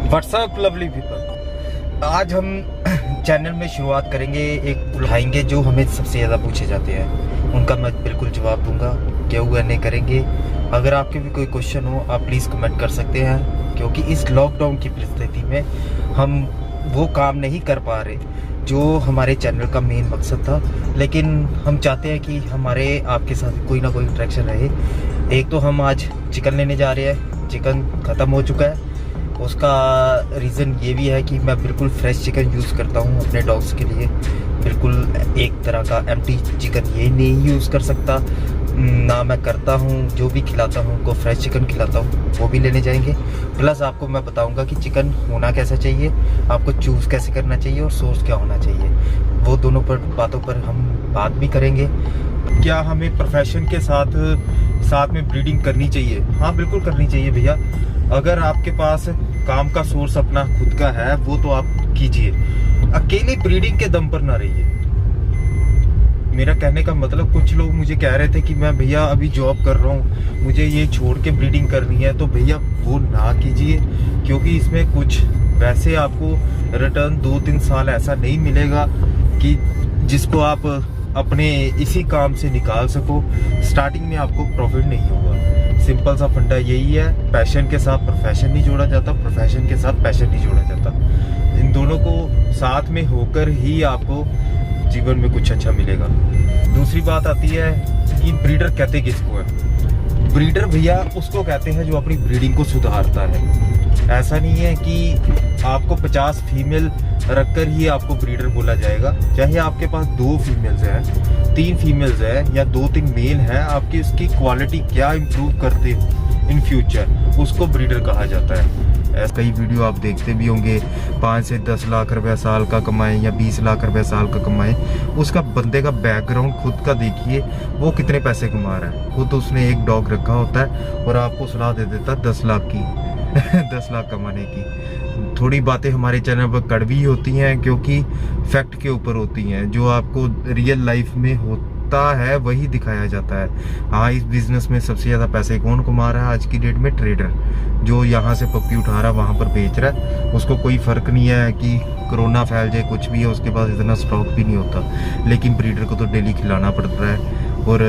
WhatsApp lovely people, आज हम channel में शुरुआत करेंगे। एक उठाएंगे जो हमें सबसे ज़्यादा पूछे जाते हैं, उनका मैं बिल्कुल जवाब दूंगा। Q&A करेंगे। अगर आपके भी कोई क्वेश्चन हो आप प्लीज़ कमेंट कर सकते हैं, क्योंकि इस लॉकडाउन की परिस्थिति में हम वो काम नहीं कर पा रहे जो हमारे चैनल का मेन मकसद था। लेकिन हम चाहते हैं कि हमारे आपके साथ कोई ना कोई इंटरेक्शन रहे। एक तो हम आज चिकन लेने जा रहे हैं, चिकन ख़त्म हो चुका है। उसका रीज़न ये भी है कि मैं बिल्कुल फ्रेश चिकन यूज़ करता हूँ अपने डॉग्स के लिए। बिल्कुल एक तरह का एम्प्टी चिकन ये नहीं यूज़ कर सकता ना मैं करता हूँ। जो भी खिलाता हूँ उनको फ्रेश चिकन खिलाता हूँ, वो भी लेने जाएंगे। प्लस आपको मैं बताऊँगा कि चिकन होना कैसा चाहिए, आपको चूज़ कैसे करना चाहिए और सोर्स क्या होना चाहिए। वो दोनों पर बातों पर हम बात भी करेंगे। क्या हमें प्रोफेशन के साथ में ब्रीडिंग करनी चाहिए? हाँ बिल्कुल करनी चाहिए भैया। अगर आपके पास काम का सोर्स अपना खुद का है वो तो आप कीजिए, अकेले ब्रीडिंग के दम पर ना रहिए। मेरा कहने का मतलब, कुछ लोग मुझे कह रहे थे कि मैं भैया अभी जॉब कर रहा हूँ, मुझे ये छोड़ के ब्रीडिंग करनी है, तो भैया वो ना कीजिए, क्योंकि इसमें कुछ वैसे आपको रिटर्न 2-3 साल ऐसा नहीं मिलेगा कि जिसको आप अपने इसी काम से निकाल सको। स्टार्टिंग में आपको प्रॉफिट नहीं होगा। सिंपल सा फंडा यही है। पैशन के साथ प्रोफेशन नहीं जोड़ा जाता, प्रोफेशन के साथ पैशन नहीं जोड़ा जाता। इन दोनों को साथ में होकर ही आपको जीवन में कुछ अच्छा मिलेगा। दूसरी बात आती है कि ब्रीडर कहते किसको है? ब्रीडर भैया उसको कहते हैं जो अपनी ब्रीडिंग को सुधारता है। ऐसा नहीं है कि आपको 50 फीमेल रखकर ही आपको ब्रीडर बोला जाएगा। चाहे आपके पास 2 फीमेल्स हैं, 3 फीमेल्स हैं या 2-3 मेल हैं, आपकी उसकी क्वालिटी क्या इम्प्रूव करते हो इन फ्यूचर, उसको ब्रीडर कहा जाता है। ऐसे कई वीडियो आप देखते भी होंगे, 5 से 10 लाख रुपया साल का कमाए या 20 लाख रुपया साल का कमाए। उसका बंदे का बैकग्राउंड खुद का देखिए, वो कितने पैसे कमा रहा है। खुद उसने एक डॉग रखा होता है और आपको सलाह दे देता है 10 लाख की 10 लाख कमाने की। थोड़ी बातें हमारे चैनल पर कड़वी होती हैं, क्योंकि फैक्ट के ऊपर होती हैं। जो आपको रियल लाइफ में होता है वही दिखाया जाता है। हाँ, इस बिजनेस में सबसे ज़्यादा पैसे कौन कमा रहा है आज की डेट में? ट्रेडर, जो यहाँ से पप्पी उठा रहा है वहाँ पर बेच रहा है। उसको कोई फ़र्क नहीं है कि कोरोना फैल जाए, कुछ भी है, उसके पास इतना स्टॉक भी नहीं होता। लेकिन ब्रीडर को तो डेली खिलाना पड़ रहा है, और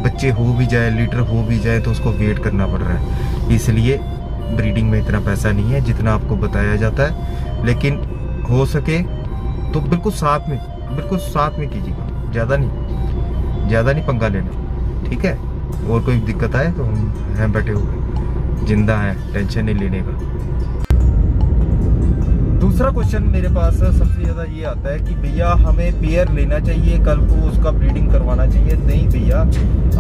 बच्चे हो भी जाए, लीटर हो भी जाए, तो उसको वेट करना पड़ रहा है। इसलिए ब्रीडिंग में इतना पैसा नहीं है जितना आपको बताया जाता है। लेकिन हो सके तो बिल्कुल साथ में कीजिएगा, ज़्यादा नहीं पंगा लेना, ठीक है? और कोई दिक्कत आए तो हम हैं बैठे हुए, जिंदा हैं, टेंशन नहीं लेने का। दूसरा क्वेश्चन मेरे पास सबसे ज़्यादा ये आता है कि भैया हमें पेयर लेना चाहिए, कल को उसका ब्रीडिंग करवाना चाहिए। नहीं भैया,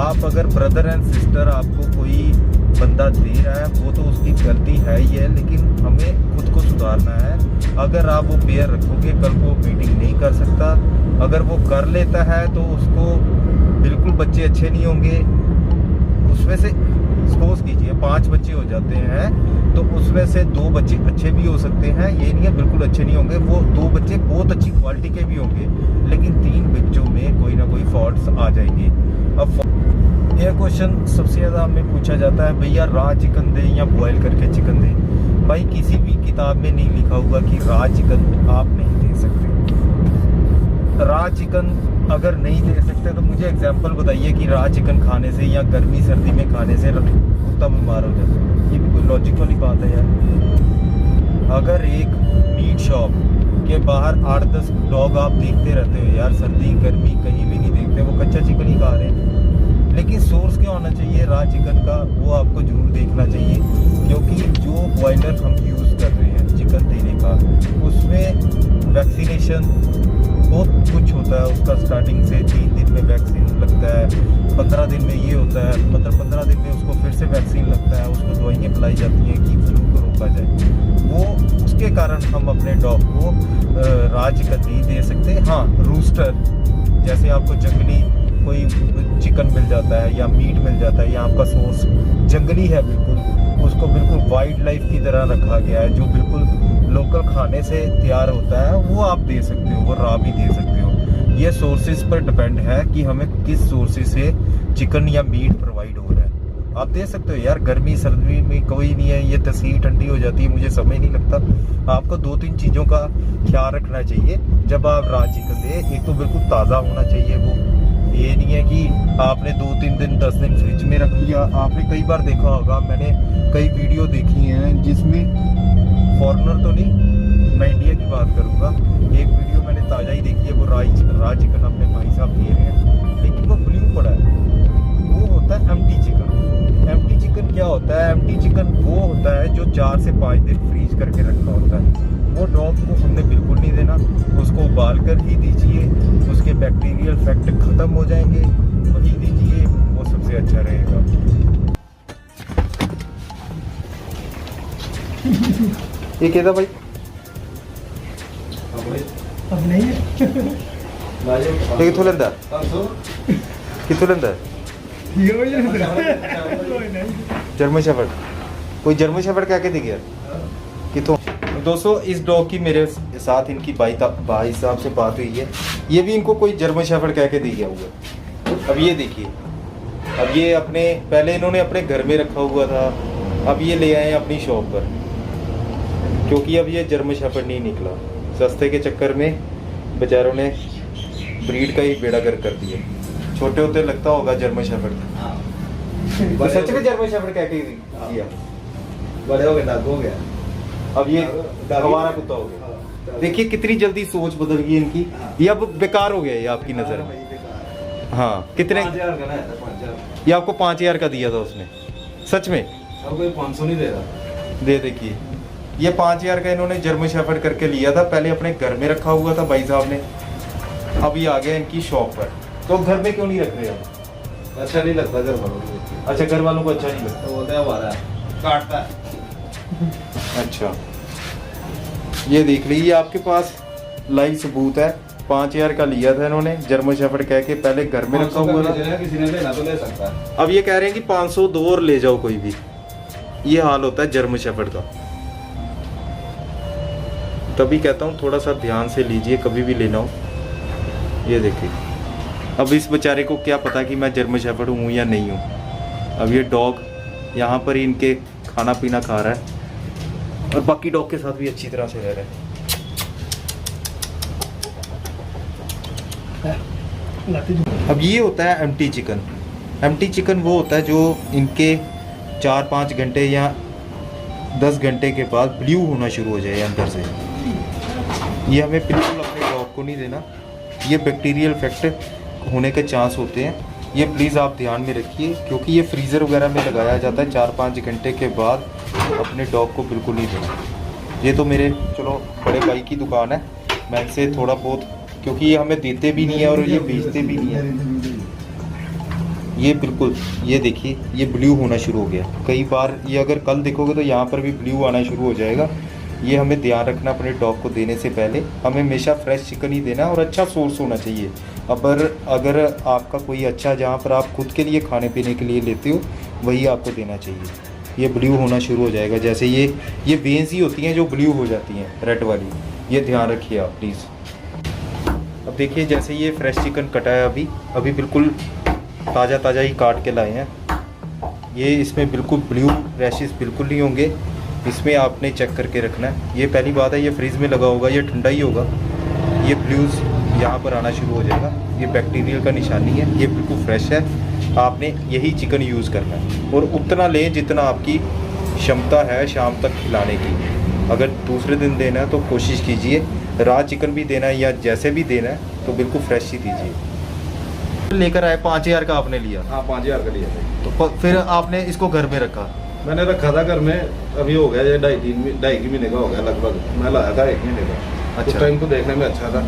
आप अगर ब्रदर एंड सिस्टर आपको कोई बंदा दे रहा है वो तो उसकी गलती है ही है, लेकिन हमें खुद को सुधारना है। अगर आप वो पेयर रखोगे, कल को ब्रीडिंग नहीं कर सकता। अगर वो कर लेता है तो उसको बिल्कुल बच्चे अच्छे नहीं होंगे। उसमें से सपोज कीजिए 5 बच्चे हो जाते हैं, तो उसमें से 2 बच्चे अच्छे भी हो सकते हैं। ये नहीं है बिल्कुल अच्छे नहीं होंगे, वो 2 बच्चे बहुत अच्छी क्वालिटी के भी होंगे, लेकिन 3 बच्चों में कोई ना कोई फॉल्ट्स आ जाएंगे। अब यह क्वेश्चन सबसे ज़्यादा हमें पूछा जाता है, भैया रॉ चिकन दे या बॉयल करके चिकन दे। भाई किसी भी किताब में नहीं लिखा हुआ कि रॉ चिकन आप नहीं दे सकते। रॉ चिकन अगर नहीं दे सकते तो मुझे एग्जांपल बताइए कि रॉ चिकन खाने से या गर्मी सर्दी में खाने से कुत्ता बीमार हो जाता है। ये भी कोई लॉजिक वाली बात है यार। अगर एक मीट शॉप के बाहर 8-10 डॉग आप देखते रहते हो यार, सर्दी गर्मी कहीं भी नहीं देखते, वो कच्चा चिकन ही खा रहे हैं। लेकिन सोर्स क्या होना चाहिए रॉ चिकन का, वो आपको जरूर देखना चाहिए, क्योंकि जो बॉयलर हम यूज़ कर रहे हैं चिकन देने का, उसमें वैक्सीनेशन बहुत कुछ होता है। उसका स्टार्टिंग से 3 दिन में वैक्सीन लगता है, 15 दिन में ये होता है, मतलब 15 दिन में उसको फिर से वैक्सीन लगता है, उसको दवाइयाँ पिलाई जाती हैं कि फ्लू को रोका जाए। वो उसके कारण हम अपने डॉग को रॉ चिकन नहीं दे सकते। हाँ, रूस्टर जैसे आपको जंगली कोई चिकन मिल जाता है या मीट मिल जाता है, या आपका सोर्स जंगली है बिल्कुल, उसको बिल्कुल वाइल्ड लाइफ की तरह रखा गया है, जो बिल्कुल लोकल खाने से तैयार होता है, वो आप दे सकते हो, वो रॉ भी दे सकते हो। ये सोर्सेज पर डिपेंड है कि हमें किस सोर्सेज से चिकन या मीट प्रोवाइड हो रहा है। आप दे सकते हो यार, गर्मी सर्दी में कोई नहीं है, ये तस्वीर ठंडी हो जाती है, मुझे समय नहीं लगता। आपको 2-3 चीज़ों का ख्याल रखना चाहिए जब आप रॉ चिकन दे। एक तो बिल्कुल ताज़ा होना चाहिए वो, ये नहीं है कि आपने 2-3 दिन 10 दिन फ्रिज में रख लिया। आपने कई बार देखा होगा, मैंने कई वीडियो देखी हैं जिसमें फॉरेनर तो नहीं, मैं इंडिया की बात करूँगा, एक वीडियो मैंने ताज़ा ही देखी है, वो रॉ चिकन अपने भाई साहब दे रहे हैं, लेकिन वो ब्लू पड़ा है। वो होता है एम्प्टी चिकन। एम्प्टी चिकन क्या होता है? एम्प्टी चिकन वो होता है जो 4 से 5 दिन फ्रीज करके रखा होता है। वो डॉग को हमने बिल्कुल नहीं देना, उसको उबाल कर ही दीजिए, उसके बैक्टीरियल फैक्ट खत्म हो जाएंगे, वही दीजिए, वो सबसे अच्छा रहेगा। ये कहता भाई अब नहीं है। ये किथों लेंदा किथों लेंदा ये हो जाए जर्मन शेफर्ड। कोई जर्मन शेफर्ड कह के दी गया किथों। दोस्तों इस डॉग की मेरे साथ इनकी भाई साहब से बात हुई है, ये भी इनको कोई जर्मन शेफर्ड कह के दी गया हुआ। अब ये देखिए, अब ये अपने पहले इन्होंने अपने घर में रखा हुआ था, अब ये ले आए अपनी शॉप पर, क्योंकि अब ये जर्मन शेफर्ड नहीं निकला। सस्ते के चक्कर में बेचारों ने ब्रीड का ही बेड़ा गर्क कर दिया। छोटे होते लगता होगा जर्मन शेफर्ड, तो सच में जर्मन शेफर्ड कह के दिया, बड़े हो गए, नाग हो गया, अब ये हमारा कुत्ता हो गया। देखिए कितनी जल्दी सोच बदल गई इनकी, ये अब बेकार हो गया ये आपकी नज़र में। हाँ कितने, 5,000 का ना है, 5,000। ये आपको 5,000 का दिया था उसने, सच में? अब कोई 500 नहीं दे रहा। दे देखिए, ये 5,000 का इन्होंने जर्मन शेफर्ड करके लिया था, पहले अपने घर में रखा हुआ था भाई साहब ने, अब ये आ गया इनकी शॉप पर। तो घर में क्यों नहीं रख रहे आप? अच्छा नहीं लगता घर वालों को। अच्छा घर वालों को अच्छा नहीं लगता, तो बोलते हैं हमारा काटता है। अच्छा ये देख लीजिए, आपके पास लाइव सबूत है। 5,000 का लिया था इन्होंने जर्मन शेफर्ड कह के, पहले घर में रखा हुआ था। किसी ने लेना तो ले सकता है। अब ये कह रहे हैं कि 500 दो और ले जाओ कोई भी। ये हाल होता है जर्मन शेफर्ड का। तभी कहता हूँ थोड़ा सा ध्यान से लीजिए कभी भी लेना हो। ये देखिए, अब इस बेचारे को क्या पता कि मैं जर्मन शेफर्ड हूँ या नहीं हूँ। अब ये डॉग यहाँ पर ही इनके खाना पीना खा रहा है और बाकी डॉग के साथ भी अच्छी तरह से रह रहा है। अब ये होता है एम्प्टी चिकन। एम्प्टी चिकन वो होता है जो इनके 4-5 घंटे या 10 घंटे के बाद ब्लू होना शुरू हो जाए अंदर से। ये हमें बिल्कुल अपने डॉग को नहीं देना, ये बैक्टीरियल इफेक्ट होने के चांस होते हैं। ये प्लीज़ आप ध्यान में रखिए, क्योंकि ये फ्रीज़र वगैरह में लगाया जाता है। 4-5 घंटे के बाद अपने डॉग को बिल्कुल नहीं देना। ये तो मेरे चलो बड़े भाई की दुकान है, मैं इनसे थोड़ा बहुत, क्योंकि ये हमें देते भी नहीं है और ये बेचते भी नहीं है। ये बिल्कुल, ये देखिए ये ब्लू होना शुरू हो गया। कई बार ये अगर कल देखोगे तो यहाँ पर भी ब्लू आना शुरू हो जाएगा। ये हमें ध्यान रखना अपने डॉग को देने से पहले। हमें हमेशा फ्रेश चिकन ही देना और अच्छा सोर्स होना चाहिए। अगर आपका कोई अच्छा, जहाँ पर आप खुद के लिए खाने पीने के लिए लेते हो, वही आपको देना चाहिए। ये ब्लू होना शुरू हो जाएगा, जैसे ये वेन्स ही होती हैं जो ब्लू हो जाती हैं, रेड वाली। ये ध्यान रखिए आप प्लीज़। अब देखिए जैसे ये फ्रेश चिकन कटा है, अभी बिल्कुल ताज़ा ही काट के लाए हैं। ये इसमें बिल्कुल ब्लू रैशेस बिल्कुल नहीं होंगे, इसमें आपने चेक करके रखना है। ये पहली बात है, ये फ्रीज में लगा होगा, ये ठंडा ही होगा, ये ब्लूज़ यहाँ पर आना शुरू हो जाएगा। ये बैक्टीरियल का निशानी है, ये बिल्कुल फ्रेश है। आपने यही चिकन यूज़ करना है और उतना लें जितना आपकी क्षमता है शाम तक खिलाने की। अगर दूसरे दिन देना है तो कोशिश कीजिए, रॉ चिकन भी देना है या जैसे भी देना है तो बिल्कुल फ्रेश ही दीजिए। लेकर आए 5,000 का आपने लिया? हाँ 5,000 का लिया था। तो फिर आपने इसको घर में रखा? मैंने रखा था घर में, अभी हो गया ये 2.5 महीने का हो गया लगभग। मैं लाया था 1 महीने का। अच्छा। उस टाइम को देखने में अच्छा था,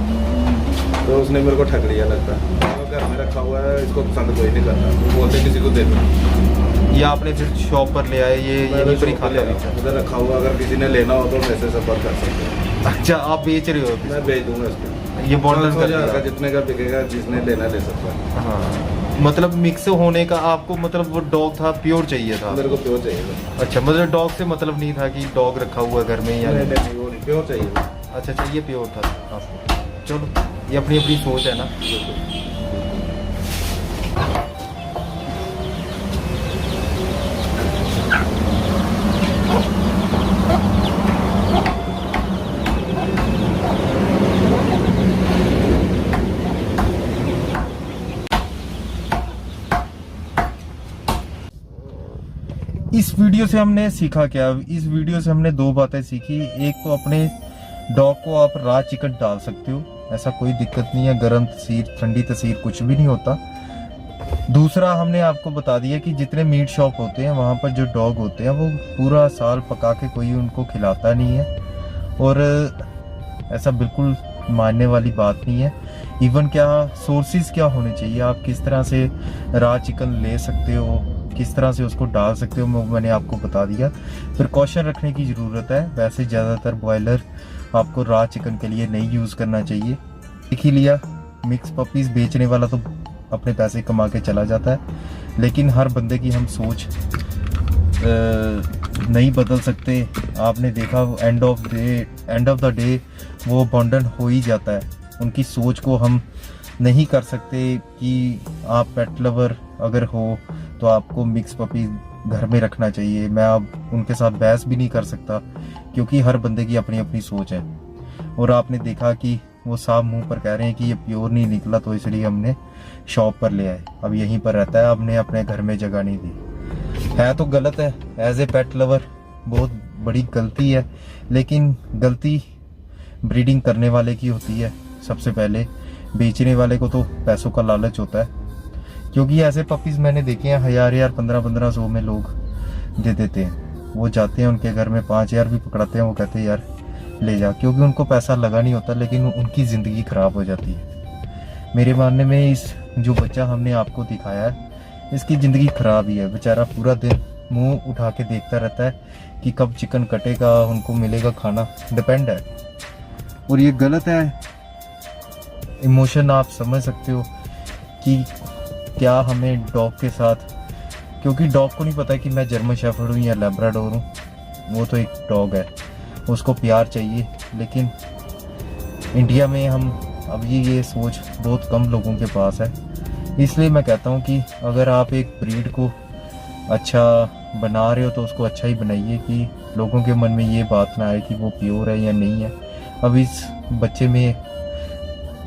तो उसने मेरे को ठग लिया लगता है। घर में रखा हुआ है, इसको पसंद कोई नहीं करता, बोलते किसी को दे दो। ये आपने फिर शॉप पर ले आए? ये यहीं पर ही खाता है उधर रखा हुआ, अगर किसी ने लेना हो तो मेरे से संपर्क कर सकते हैं। अच्छा, आप बेच रहे हो? मैं बेच दूंगा इसको। ये बॉटल 5,000 का जितने का बिकेगा, जिसने लेना ले सकता है। हाँ, मतलब मिक्स होने का आपको मतलब वो डॉग था प्योर चाहिए था? मेरे को प्योर चाहिए था। अच्छा, मतलब डॉग से मतलब नहीं था कि डॉग रखा हुआ घर में या नहीं, वो नहीं, प्योर चाहिए था। अच्छा चाहिए प्योर था आपको। चलो ये अपनी अपनी सोच है ना। इस वीडियो से हमने सीखा क्या? इस वीडियो से हमने दो बातें सीखी। एक तो अपने डॉग को आप रॉ चिकन डाल सकते हो, ऐसा कोई दिक्कत नहीं है, गर्म तसीर ठंडी तसीर कुछ भी नहीं होता। दूसरा हमने आपको बता दिया कि जितने मीट शॉप होते हैं वहाँ पर जो डॉग होते हैं वो पूरा साल पका के कोई उनको खिलाता नहीं है, और ऐसा बिल्कुल मानने वाली बात नहीं है। इवन क्या सोर्सेज क्या होने चाहिए, आप किस तरह से रॉ चिकन ले सकते हो, किस तरह से उसको डाल सकते हो, मैंने आपको बता दिया। प्रिकॉशन रखने की ज़रूरत है। वैसे ज़्यादातर बॉयलर आपको रॉ चिकन के लिए नहीं यूज़ करना चाहिए। देख ही लिया, मिक्स पपीज़ बेचने वाला तो अपने पैसे कमा के चला जाता है, लेकिन हर बंदे की हम सोच नहीं बदल सकते। आपने देखा एंड ऑफ द डे वो अबंडन हो ही जाता है। उनकी सोच को हम नहीं कर सकते कि आप पेट लवर अगर हो तो आपको मिक्स पपी घर में रखना चाहिए। मैं अब उनके साथ बहस भी नहीं कर सकता, क्योंकि हर बंदे की अपनी अपनी सोच है। और आपने देखा कि वो साफ मुंह पर कह रहे हैं कि ये प्योर नहीं निकला, तो इसलिए हमने शॉप पर ले आए। अब यहीं पर रहता है, हमने अपने घर में जगह नहीं दी। है तो गलत है, एज ए पेट लवर बहुत बड़ी गलती है, लेकिन गलती ब्रीडिंग करने वाले की होती है। सबसे पहले बेचने वाले को तो पैसों का लालच होता है, क्योंकि ऐसे पपीज़ मैंने देखे हैं 1000 1500 में लोग दे देते हैं। वो जाते हैं उनके घर में 5000 भी पकड़ाते हैं, वो कहते हैं यार ले जा, क्योंकि उनको पैसा लगा नहीं होता, लेकिन उनकी ज़िंदगी ख़राब हो जाती है। मेरे मानने में इस जो बच्चा हमने आपको दिखाया है, इसकी ज़िंदगी ख़राब ही है। बेचारा पूरा दिन मुंह उठा के देखता रहता है कि कब चिकन कटेगा, उनको मिलेगा खाना, डिपेंड है। और ये गलत है। इमोशन आप समझ सकते हो कि क्या हमें डॉग के साथ, क्योंकि डॉग को नहीं पता कि मैं जर्मन शेफर्ड हूँ या लैब्राडोर हूँ, वो तो एक डॉग है, उसको प्यार चाहिए। लेकिन इंडिया में हम अभी ये सोच बहुत कम लोगों के पास है। इसलिए मैं कहता हूँ कि अगर आप एक ब्रीड को अच्छा बना रहे हो तो उसको अच्छा ही बनाइए, कि लोगों के मन में ये बात ना आए कि वो प्योर है या नहीं है। अब इस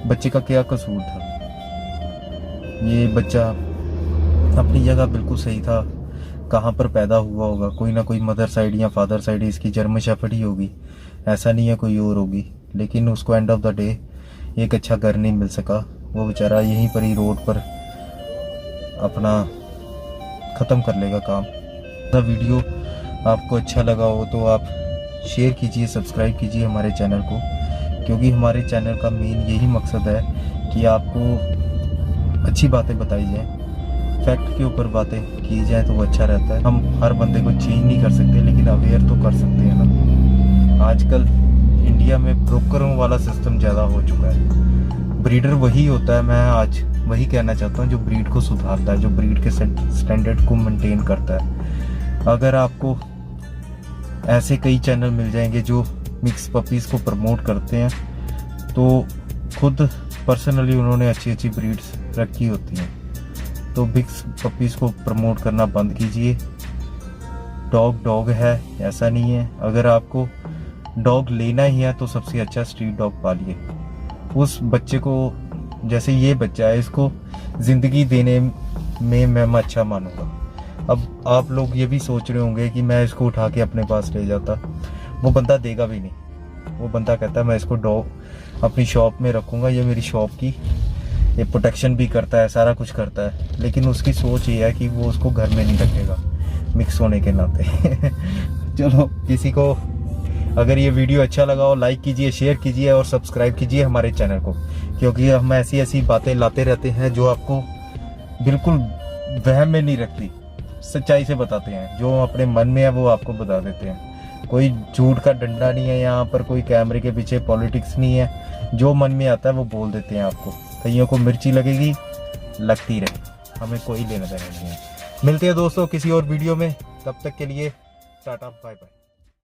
बच्चे का क्या कसूर था? ये बच्चा अपनी जगह बिल्कुल सही था। कहाँ पर पैदा हुआ होगा, कोई ना कोई मदर साइड या फादर साइड इसकी जर्मन शेफर्ड ही होगी, ऐसा नहीं है कोई और होगी। लेकिन उसको एंड ऑफ द डे एक अच्छा घर नहीं मिल सका। वो बेचारा यहीं पर ही रोड पर अपना ख़त्म कर लेगा काम। वीडियो आपको अच्छा लगा हो तो आप शेयर कीजिए, सब्सक्राइब कीजिए हमारे चैनल को, क्योंकि हमारे चैनल का मेन यही मकसद है कि आपको अच्छी बातें बताई जाएं, फैक्ट के ऊपर बातें की जाए तो वो अच्छा रहता है। हम हर बंदे को चेंज नहीं कर सकते, लेकिन अवेयर तो कर सकते हैं ना। आजकल इंडिया में ब्रोकरों वाला सिस्टम ज़्यादा हो चुका है। ब्रीडर वही होता है, मैं आज वही कहना चाहता हूँ, जो ब्रीड को सुधारता है, जो ब्रीड के स्टैंडर्ड को मेंटेन करता है। अगर आपको ऐसे कई चैनल मिल जाएंगे जो मिक्स पपीज़ को प्रमोट करते हैं, तो खुद पर्सनली उन्होंने अच्छी अच्छी ब्रीड्स रखी होती हैं। तो मिक्स पपीज़ को प्रमोट करना बंद कीजिए। डॉग है, ऐसा नहीं है। अगर आपको डॉग लेना ही है तो सबसे अच्छा स्ट्रीट डॉग पालिए। उस बच्चे को, जैसे ये बच्चा है, इसको ज़िंदगी देने में मैं अच्छा मानूंगा। अब आप लोग ये भी सोच रहे होंगे कि मैं इसको उठा के अपने पास ले जाता, वो बंदा देगा भी नहीं। वो बंदा कहता है मैं इसको डॉग अपनी शॉप में रखूँगा, ये मेरी शॉप की ये प्रोटेक्शन भी करता है, सारा कुछ करता है, लेकिन उसकी सोच ये है कि वो उसको घर में नहीं रखेगा मिक्स होने के नाते। चलो, किसी को अगर ये वीडियो अच्छा लगा हो लाइक कीजिए, शेयर कीजिए और सब्सक्राइब कीजिए हमारे चैनल को, क्योंकि हम ऐसी ऐसी बातें लाते रहते हैं जो आपको बिल्कुल वहम में नहीं रखती, सच्चाई से बताते हैं। जो अपने मन में है वो आपको बता देते हैं। कोई झूठ का डंडा नहीं है यहाँ पर, कोई कैमरे के पीछे पॉलिटिक्स नहीं है। जो मन में आता है वो बोल देते हैं आपको। कईयों को मिर्ची लगेगी, लगती रहे, हमें कोई लेना देना नहीं है। मिलते हैं दोस्तों किसी और वीडियो में, तब तक के लिए टाटा बाय बाय।